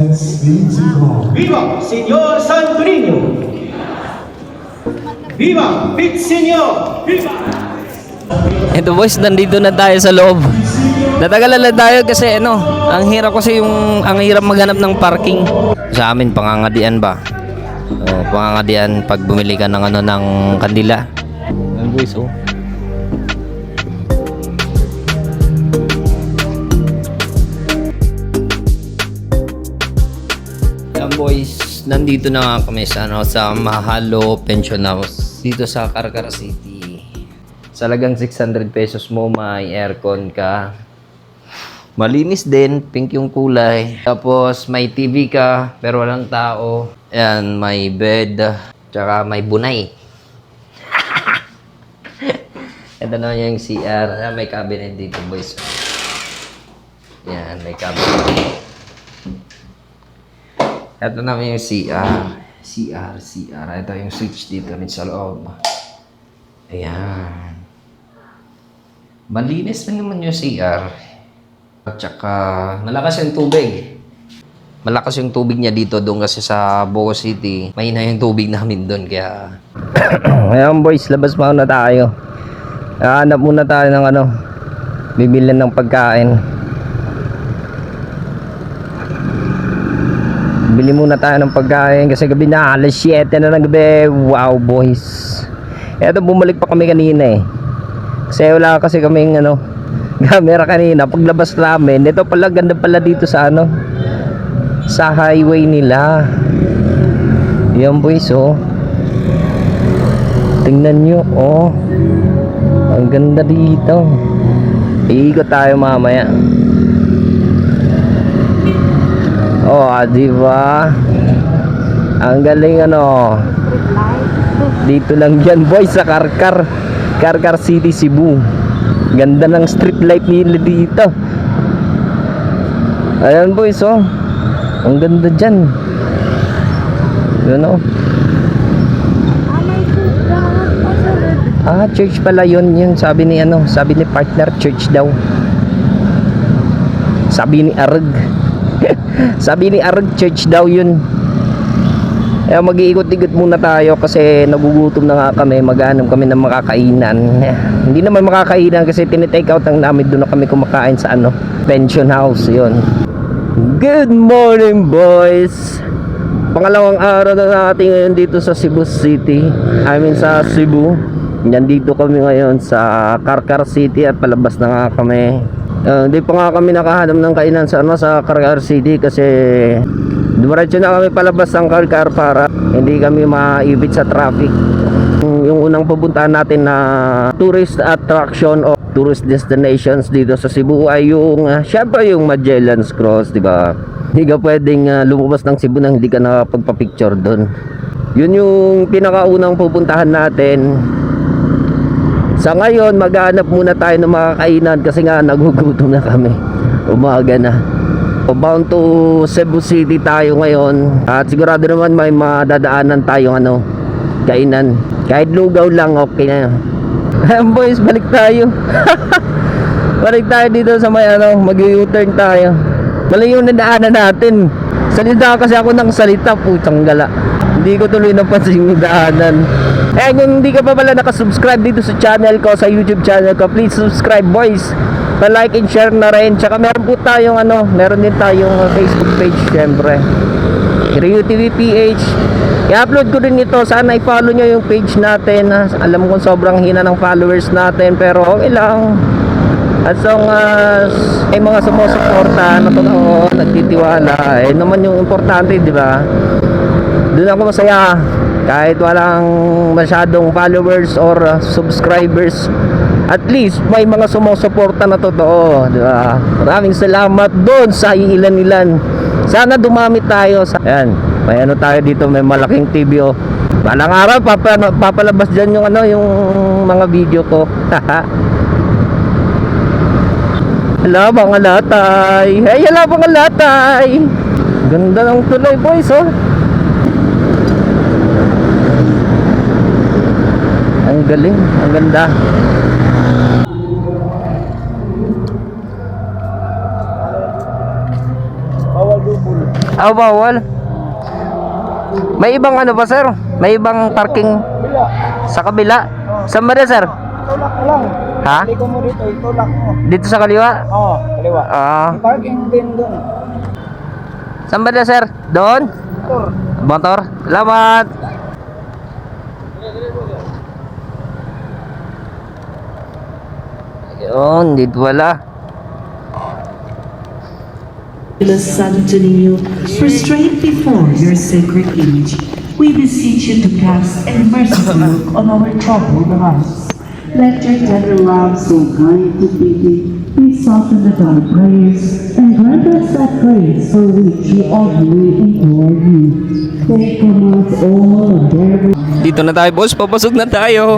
Viva Señor Santo Niño! Viva Pit Señor! Viva! Ito boys, nandito na tayo sa loob. Natagalan na tayo kasi ang hirap kasi ang hirap maghanap ng parking. Sa amin pangangadian ba? Pangangadian pag bumili ka ng ng kandila. Yan boys, oh. Yan boys, nandito na nga kami sa Mahalo Pension House dito sa Carcar City. Sa lagang 600 pesos mo may aircon ka. Malinis din, pink yung kulay. Tapos may TV ka pero walang tao. Ayan, may bed, tsaka may bunay. Ito na yung CR. Ayan, may cabinet dito boys. Ayan, may cabinet. Ito naman yung CR. Ito yung switch dito rin sa loob. Ayan. Malinis na naman yung CR. At saka, malakas yung tubig. Malakas yung tubig niya dito doon kasi sa Boco City. Mahina yung tubig namin doon kaya... Ayan boys, labas muna tayo. Hanap muna tayo ng bibilan ng pagkain. Bili muna tayo ng pagkain kasi gabi na, alas 7 na ng gabi. Wow boys. Eto, bumalik pa kami kanina eh. Kasi wala kasi kaming camera kanina. Paglabas namin, ito pala, ganda pala dito sa sa highway nila. Yan boys, oh. Tingnan nyo, oh. Ang ganda dito. Iikot tayo mamaya. Oh, diba? Ang galing dito lang yan boys sa Carcar City, Cebu. Ganda ng street light nila dito. Ayan boys, oh. Ang ganda dyan. Yun, oh. Church pala yun. Yun sabi ni partner, church daw. Sabi ni Arg. Sabi ni Arg, church daw yun. Kaya mag-iikot-ikot muna tayo kasi nagugutom na nga kami. Maghanap kami ng makakainan. Hindi naman makakainan kasi tinitake out lang namin. Doon na kami kumakain sa pension house. Yun. Good morning boys. Pangalawang araw na natin ngayon dito sa Cebu City. I mean sa Cebu. Nandito kami ngayon sa Carcar City at palabas na nga kami. Hindi pa nga kami nakahanap ng kainan sa Carcar City kasi dumiretso na kami palabas ng Carcar para hindi kami maibit sa traffic. Yung unang pupuntahan natin na tourist attraction o tourist destinations dito sa Cebu ay yung syempre yung Magellan's Cross, di ba? Hindi ka pwedeng lumabas ng Cebu nang hindi ka nakapagpa-picture doon. Yun yung pinakaunang pupuntahan natin. Sa ngayon, maghanap muna tayo ng mga kainan kasi nga nagugutom na kami. Umaga na. Bound to Cebu City tayo ngayon. At sigurado naman may madadaanan tayong kainan. Kahit lugaw lang, okay na. Ayan boys, balik tayo. Balik tayo dito sa may mag-u-turn tayo. Mali yung nadaanan natin. Salita kasi ako ng salita, putang gala. Hindi ko tuloy napansin yung daanan. Kung hindi ka pa pala nakasubscribe dito sa channel ko, sa YouTube channel ko, please subscribe boys. Pa-like and share na rin. Tsaka meron po tayong meron din tayong Facebook page syempre. Rio TV PH. I-upload ko din ito. Sana i-follow nyo yung page natin. Alam ko sobrang hina ng followers natin pero okay lang. As long as ay mga sumusuporta na totoo, nagtitiwala, naman yung importante, di ba? Doon ako masaya. Kahit walang masyadong followers or subscribers, at least may mga sumusuporta na totoo, di ba? Maraming salamat doon sa ilan-ilan. Sana dumami tayo. Ayan, may tayo dito, may malaking TV oh. Balang araw papalabas dyan yung yung mga video ko. Hala mga latay. Hey, hala mga latay. Ganda ng tuloy boys, oh. Ang galing, ang ganda. Bawal lubul. Ah, bawal. May ibang ano pa, sir? May ibang parking sa kabila? Saan ba na, sir? Tulak mo lang. Ha? Liko mo dito, itulak mo. Dito sa kaliwa? Oo, kaliwa. Ah. May parking din doon. Saan ba na, sir? Doon? Tur. Motor? Salamat! Ayun, dito wala. Santo Niño, prostrate before your sacred image, we beseech you to cast a merciful look on our troubled lives. Let your tender love, so kind to pity, please soften the dark prayers, and grant us that grace for which we humbly implore you. Take from us all endeavor. Dito na tayo, boss. Papasok na tayo.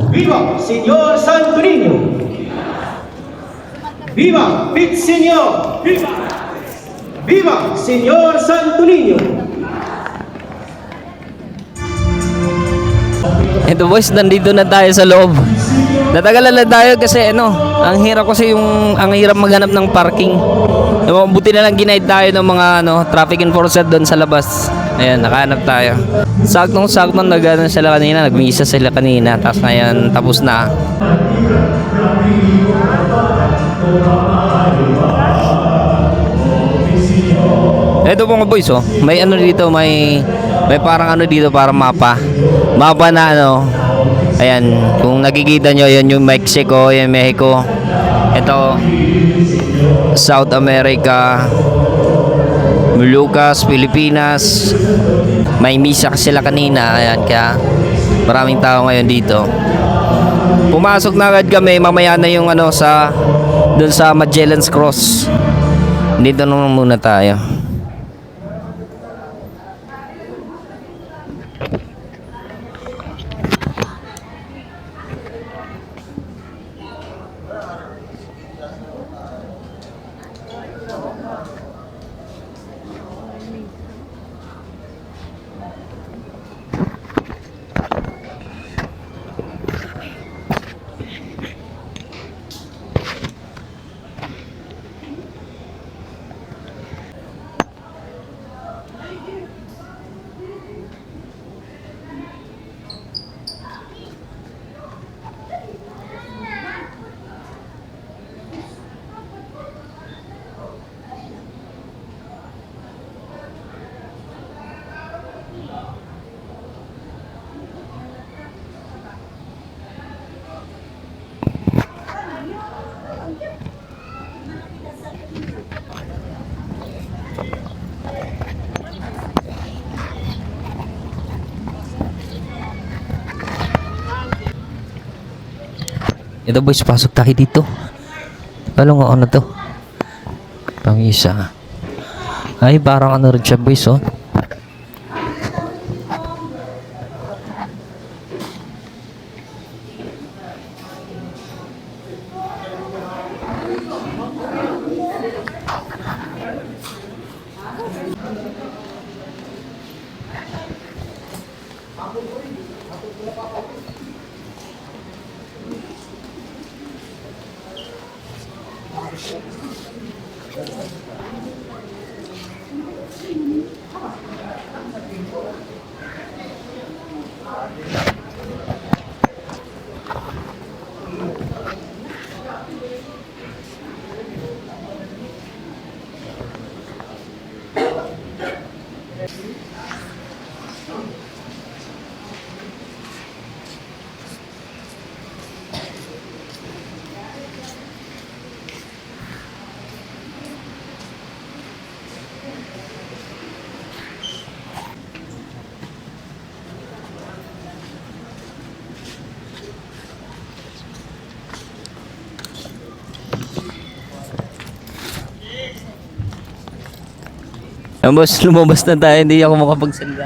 Viva, Señor Santo Niño! Viva, Pit Señor! Viva! Viva, Señor Santo Niño! Ito, boys, nandito na tayo sa loob. Natagalan na tayo kasi ang hirap kasi ang hirap maghanap ng parking. Buti na lang ginaid tayo ng mga traffic enforcer doon sa labas. Ayan, nakahanap tayo. Saktong-saktong sila kanina, nagmisa sila kanina, tapos ngayon tapos na. Ito po mga boys, may dito, may parang dito, para mapa na ayan, kung nakikita nyo, yan yung Mexico, yan Mexico, ito South America, Lucas, Pilipinas. May misa sila kanina, ayan, kaya maraming tao ngayon dito. Pumasok na agad kami, mamaya na yung doon sa Magellan's Cross. Dito naman muna tayo. Ito boys, pasok tayo dito. Ano to? Pang isa. Ay, parang rin siya boys, Ang boss, lumabas na tayo, hindi ako makapagsalita.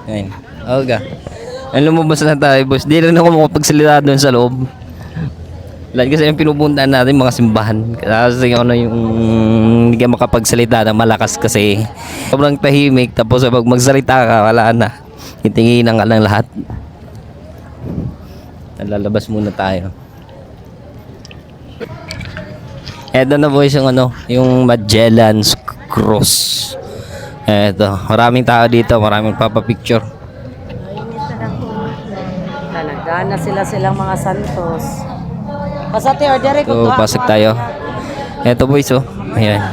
Ayun, okay. Ang lumabas na tayo, boss. Di rin ako makapagsalita doon sa loob. Lahat kasi yung pinupuntahan natin mga simbahan. Kasi ano yung hindi ka makapagsalita na malakas kasi sobrang tahimik. Tapos pag magsalita ka, wala na. Titinginan ka ng lahat. Lalabas muna tayo. Eto na boys yung ano, yung Magellan's Cross. Eto, maraming tao dito, maraming papapicture. Talaga na silang mga santos. Pasate order ko So, pasok tayo. Eto boys, oh. Ayan.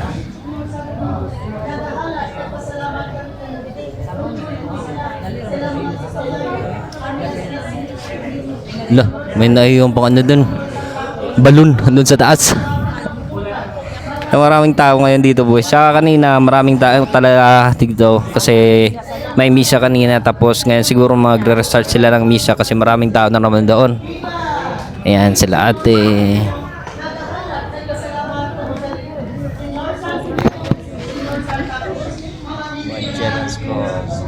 Lah, may naiyong pang ano dun. Balon, dun sa taas. Maraming tao ngayon dito boys. Saka kanina maraming tao talaga dito kasi may misa kanina tapos ngayon siguro magre-restart sila ng misa kasi maraming tao na naman doon. Ayan sila ate. Magellan's Cross.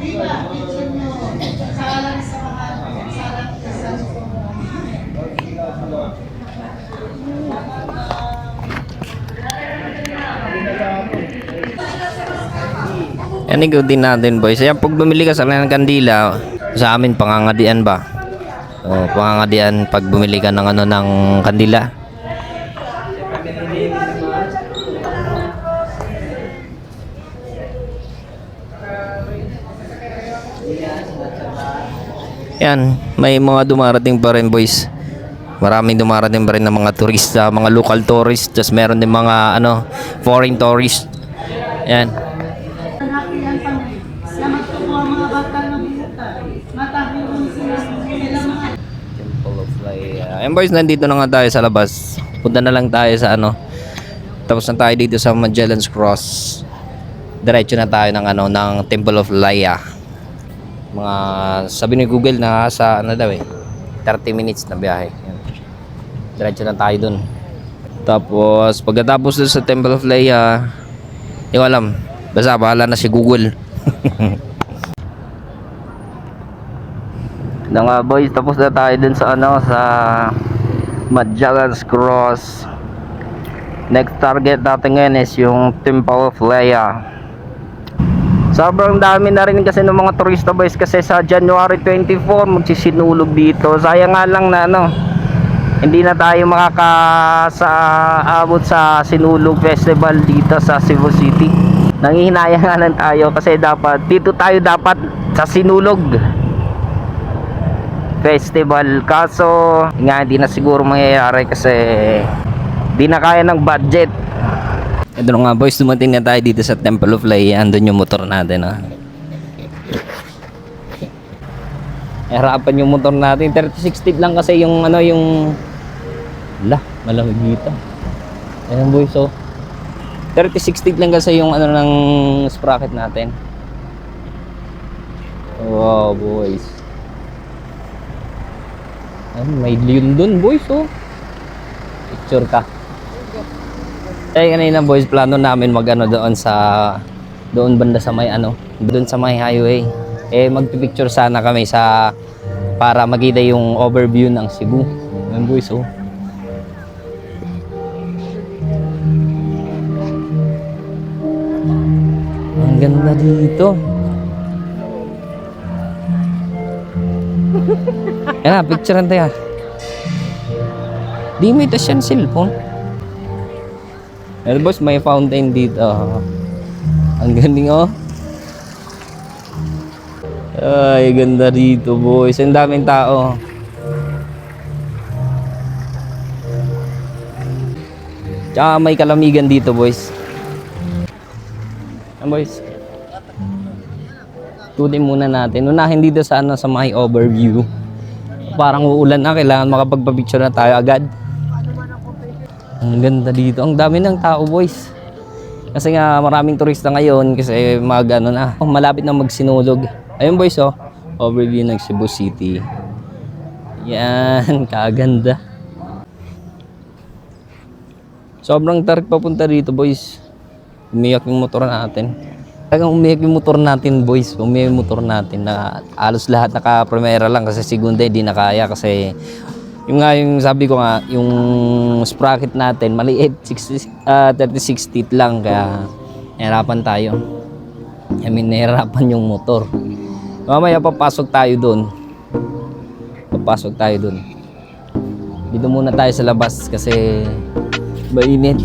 Yan ikutin natin boys. Ayan, pag bumili ka sa ng kandila, sa amin pangangadian ba? O, pangangadian pag bumili ka ng ano ng kandila. Yan, may mga dumarating pa rin boys. Maraming dumarating pa rin ng mga turista, mga local tourists, just meron din mga ano, foreign tourists. Yan. Temple of Laya. Ayan boys, nandito na nga tayo sa labas. Punta na lang tayo sa ano. Tapos na tayo dito sa Magellan's Cross. Diretso na tayo ng ano ng Temple of Laya. Mga sabi ni Google na sa ano daw 30 minutes na biyahe. Ayan. Diretso na tayo dun. Tapos pagkatapos dun sa Temple of Laya, hindi ko alam. Basta bahala na si Google. Na nga boys, tapos na tayo dun sa ano sa Magellan's Cross. Next target natin ngayon is yung Temple of Laya. Sobrang dami na rin kasi ng mga turista boys kasi sa January 24 magsisinulog dito. Sayang nga lang na ano, hindi na tayo makakaabot sa Sinulog Festival dito sa Cebu City. Nanghihinayang nga lang tayo kasi dapat dito tayo dapat sa Sinulog Festival. Kaso nga hindi na siguro mangyayari kasi di na kaya ng budget. Ito nga boys, dumating na tayo dito sa Temple of Laya. Andun yung motor natin, ha. Harapan yung motor natin. 36 feet lang kasi yung ano yung malamig dito. Ayan boys, so 36 feet lang kasi yung ano ng sprocket natin. Wow boys. May leon dun boys, oh. Picture ka. Kaya kanina boys, plano namin mag ano doon banda sa may ano, doon sa may highway. Magpipicture sana kami sa para makita yung overview ng Cebu. Ayan boys, oh. Ang ganda dito. Yan na, picturean tayo. Di mo ito siyang cellphone. Ayan boss, may fountain dito. Ang galing, oh. Ay, ganda dito boys. Ang daming tao. Tsaka may kalamigan dito boys. Ayan boys. Tutin muna natin. Unahin dito sa ano, sa may overview. Parang uulan na, kailangan makapagpa-picture na tayo agad. Ang ganda dito. Ang dami ng tao boys. Kasi nga maraming turista ngayon kasi ano na, malapit na magsinulog. Ayun boys, oh. Overview ng Cebu City. Yan, kaganda. Sobrang tarik papunta dito boys. Umiyak yung motor natin. Talagang umiyak yung motor natin boys. Umiyak yung motor natin na halos lahat naka-primera lang kasi segunda hindi na kaya kasi Yung nga yung sabi ko nga, yung sprocket natin maliit, 36 teeth lang, kaya nahirapan tayo. I mean, nahirapan yung motor. Mamaya papasok tayo doon. Dito muna tayo sa labas kasi mainit.